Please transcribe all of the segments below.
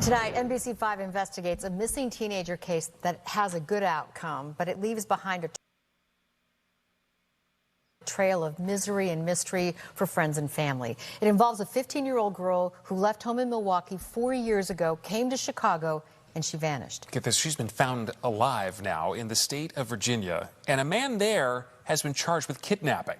Tonight, NBC5 investigates a missing teenager case that has a good outcome, but it leaves behind a trail of misery and mystery for friends and family. It involves a 15-year-old girl who left home in Milwaukee 4 years ago, came to Chicago, and she vanished. Get this, she's been found alive now in the state of Virginia, and a man there has been charged with kidnapping.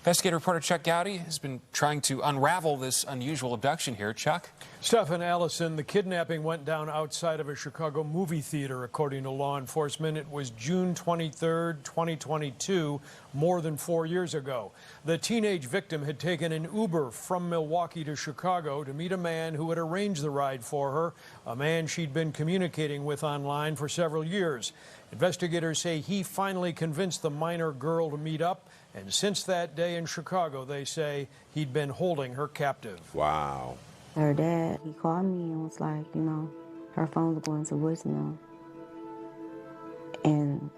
Investigative reporter Chuck Gowdy has been trying to unravel this unusual abduction here. Chuck? Stephen Allison, the kidnapping went down outside of a Chicago movie theater, according to law enforcement. It was June 23rd, 2022, more than 4 years ago. The teenage victim had taken an Uber from Milwaukee to Chicago to meet a man who had arranged the ride for her, a man she'd been communicating with online for several years. Investigators say he finally convinced the minor girl to meet up, and since that day in Chicago, they say he'd been holding her captive. Wow. Her dad, he called me and was like, you know, her phone was going to voicemail. And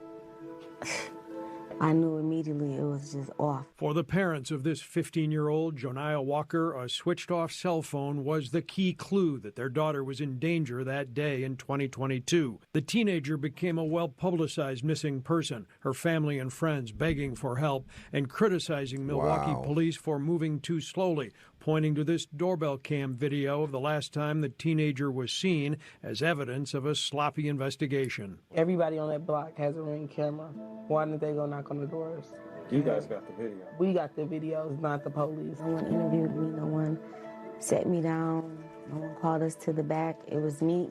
I knew immediately it was just off. For the parents of this 15-year-old, Joniah Walker, a switched-off cell phone was the key clue that their daughter was in danger that day in 2022. The teenager became a well-publicized missing person, her family and friends begging for help and criticizing Milwaukee police for moving too slowly, pointing to this doorbell cam video of the last time the teenager was seen as evidence of a sloppy investigation. Everybody on that block has a Ring camera. Why didn't they go knock on the doors? You guys got the video. We got the videos, not the police. No one interviewed me, no one sat me down, no one called us to the back. It was me.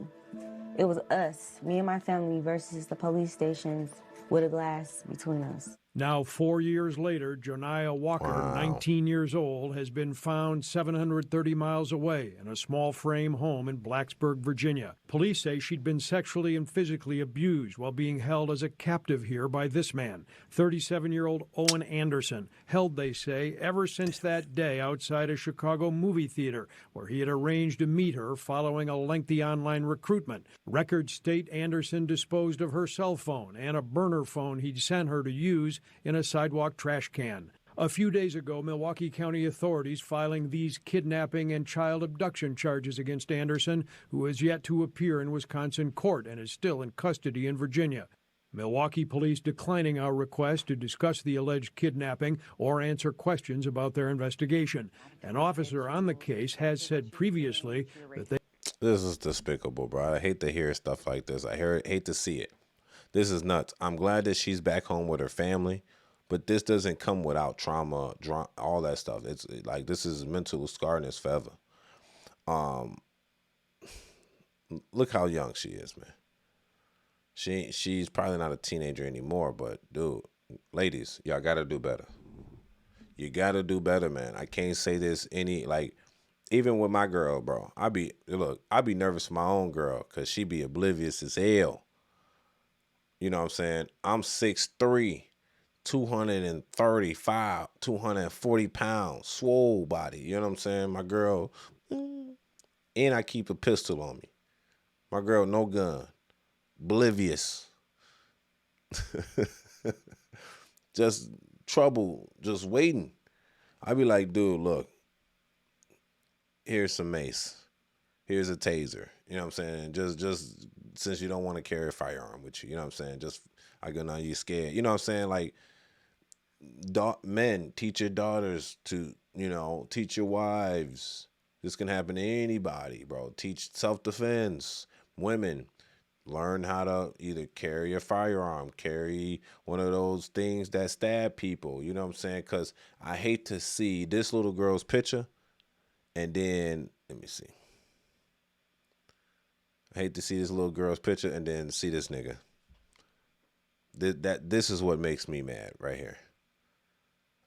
It was us, me and my family versus the police stations with a glass between us. Now, 4 years later, Joniah Walker, 19 years old, has been found 730 miles away in a small frame home in Blacksburg, Virginia. Police say she'd been sexually and physically abused while being held as a captive here by this man, 37-year-old Owen Anderson, held, they say, ever since that day outside a Chicago movie theater where he had arranged to meet her following a lengthy online recruitment. Records state Anderson disposed of her cell phone and a burner phone he'd sent her to use in a sidewalk trash can. A few days ago, Milwaukee County authorities filing these kidnapping and child abduction charges against Anderson, who has yet to appear in Wisconsin court and is still in custody in Virginia. Milwaukee police declining our request to discuss the alleged kidnapping or answer questions about their investigation. An officer on the case has said previously that they... This is despicable, bro. I hate to hear stuff like this. I hate to see it. This is nuts. I'm glad that she's back home with her family, but this doesn't come without trauma, all that stuff. It's like this is mental scarness forever. Look how young she is, man. She's probably not a teenager anymore, but dude, ladies, y'all gotta do better. You gotta do better, man. I can't say this even with my girl, bro. I be nervous for my own girl because she be oblivious as hell. You know what I'm saying? I'm 6'3", 235, 240 pounds, swole body. You know what I'm saying? My girl, and I keep a pistol on me. My girl, no gun, oblivious. Just trouble, just waiting. I be like, dude, look, here's some mace. Here's a taser. You know what I'm saying? Just since you don't want to carry a firearm with you, you know what I'm saying? Just, I go, now you scared. You know what I'm saying? Like, men, teach your daughters to, teach your wives. This can happen to anybody, bro. Teach self-defense. Women, learn how to either carry a firearm, carry one of those things that stab people. You know what I'm saying? Because I hate to see this little girl's picture and then, let me see. I hate to see this little girl's picture and then see this nigga. This is what makes me mad right here.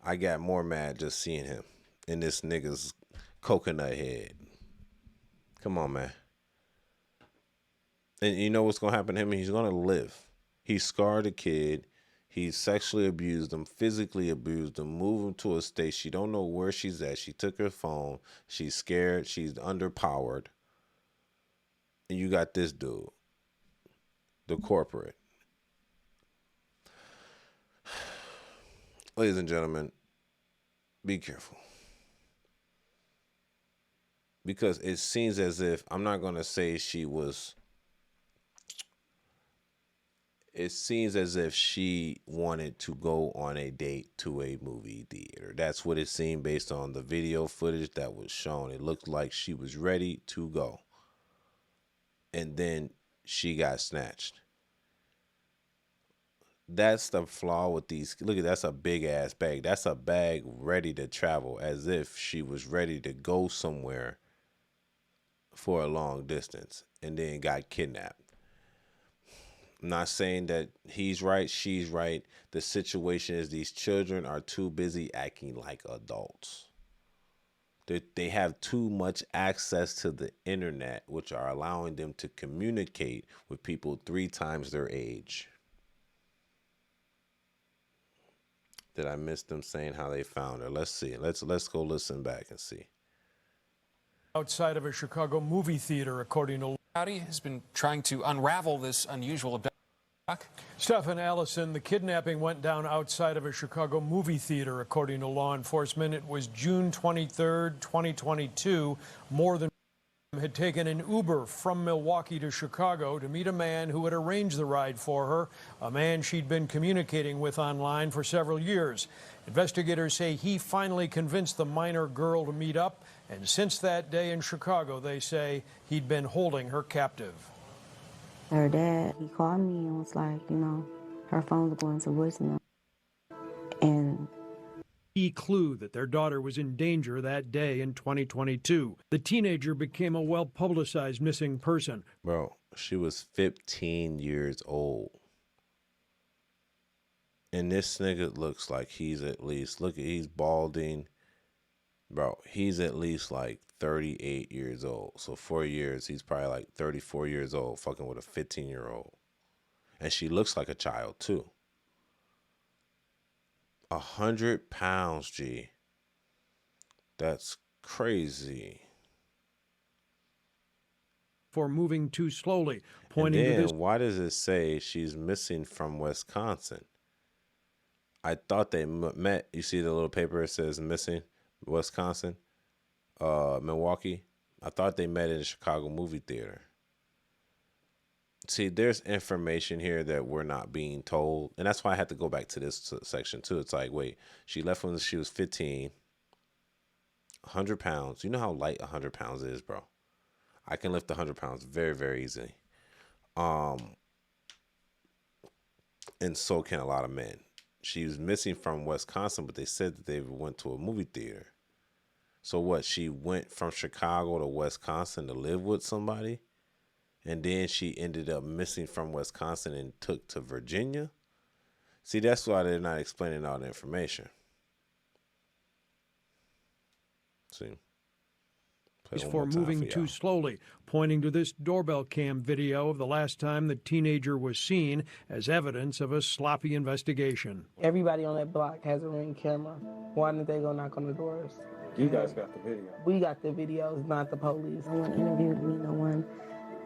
I got more mad just seeing him in this nigga's coconut head. Come on, man. And you know what's going to happen to him? He's going to live. He scarred a kid. He sexually abused him, physically abused him, moved him to a state. She don't know where she's at. She took her phone. She's scared. She's underpowered. And you got this dude, the corporate. Ladies and gentlemen, be careful. because it seems as if, I'm not going to say she was, it seems as if she wanted to go on a date to a movie theater. That's what it seemed based on the video footage that was shown. It looked like she was ready to go. And then she got snatched. That's the flaw with these. Look at, that's a big ass bag. That's a bag ready to travel, as if she was ready to go somewhere for a long distance and then got kidnapped. I'm not saying that he's right, she's right. The situation is these children are too busy acting like adults. They have too much access to the internet, which are allowing them to communicate with people 3 times their age. Did I miss them saying how they found her? Let's see. Let's go listen back and see. Outside of a Chicago movie theater, according to Howdy has been trying to unravel this unusual abduction. Stephen Allison, the kidnapping went down outside of a Chicago movie theater, according to law enforcement. It was June 23rd, 2022. More than had taken an Uber from Milwaukee to Chicago to meet a man who had arranged the ride for her, a man she'd been communicating with online for several years. Investigators say he finally convinced the minor girl to meet up, and since that day in Chicago, they say he'd been holding her captive. Her dad, he called me and was like, you know, her phone was going to voicemail. And Key clue that their daughter was in danger that day in 2022. The teenager became a well-publicized missing person. Bro, she was 15 years old. And this nigga looks like he's at least, look, he's balding. Bro, he's at least like 38 years old. So 4 years, he's probably like 34 years old, fucking with a 15-year-old. And she looks like a child too. 100 pounds, G. That's crazy. For moving too slowly, And pointing then, to this. why does it say she's missing from Wisconsin? I thought they met. You see the little paper, it says missing Wisconsin, Milwaukee. I thought they met in the Chicago movie theater. See, there's information here that we're not being told. And that's why I had to go back to this section too. It's like, wait, she left when she was 15. 100 pounds. You know how light 100 pounds is, bro. I can lift 100 pounds very, very easily. And so can a lot of men. She was missing from Wisconsin, but they said that they went to a movie theater. So what? She went from Chicago to Wisconsin to live with somebody? And then she ended up missing from Wisconsin and took to Virginia? See, that's why they're not explaining all the information. See? For moving too slowly, pointing to this doorbell cam video of the last time the teenager was seen as evidence of a sloppy investigation. Everybody on that block has a Ring camera. Why didn't they go knock on the doors? You guys got the video. We got the videos, not the police. no one interviewed me, no one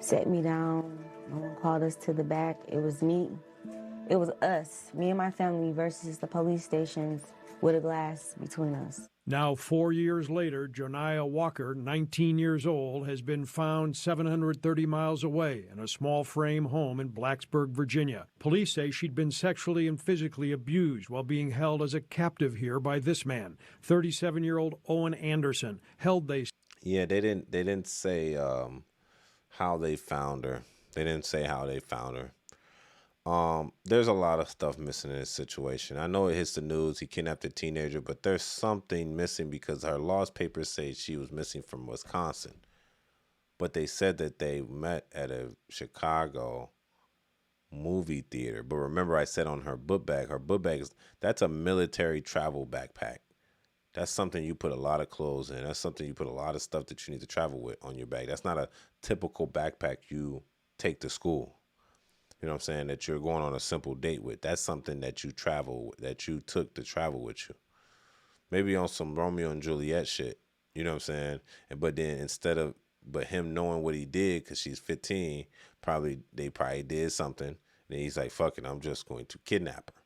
sat me down, no one called us to the back. It was me. It was us, me and my family versus the police stations with a glass between us. Now, 4 years later, Joniah Walker, 19 years old, has been found 730 miles away in a small frame home in Blacksburg, Virginia. Police say she'd been sexually and physically abused while being held as a captive here by this man, 37-year-old Owen Anderson, held they. Yeah, they didn't say how they found her. They didn't say how they found her. There's a lot of stuff missing in this situation. I know it hits the news. He kidnapped a teenager, but there's something missing because her lost papers say she was missing from Wisconsin. But they said that they met at a Chicago movie theater. But remember, I said on her book bag is, that's a military travel backpack. That's something you put a lot of clothes in. That's something you put a lot of stuff that you need to travel with on your bag. That's not a typical backpack you take to school. You know what I'm saying? That you're going on a simple date with. That's something that you that you took to travel with you. Maybe on some Romeo and Juliet shit. You know what I'm saying? But then but him knowing what he did, because she's 15, they probably did something. And he's like, fuck it, I'm just going to kidnap her.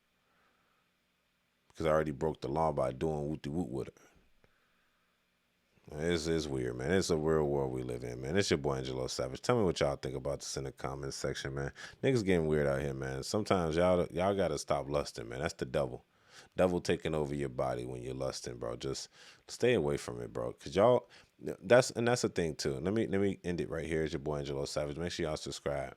Because I already broke the law by doing whoop-de-whoop with her. It's weird, man. It's a real world we live in, man. It's your boy Angelo Savage. Tell me what y'all think about this in the comments section, man. Niggas getting weird out here, man. Sometimes y'all gotta stop lusting, man. That's the devil. Devil taking over your body when you're lusting, bro. Just stay away from it, bro. Cause y'all that's the thing too. Let me end it right here. It's your boy Angelo Savage. Make sure y'all subscribe.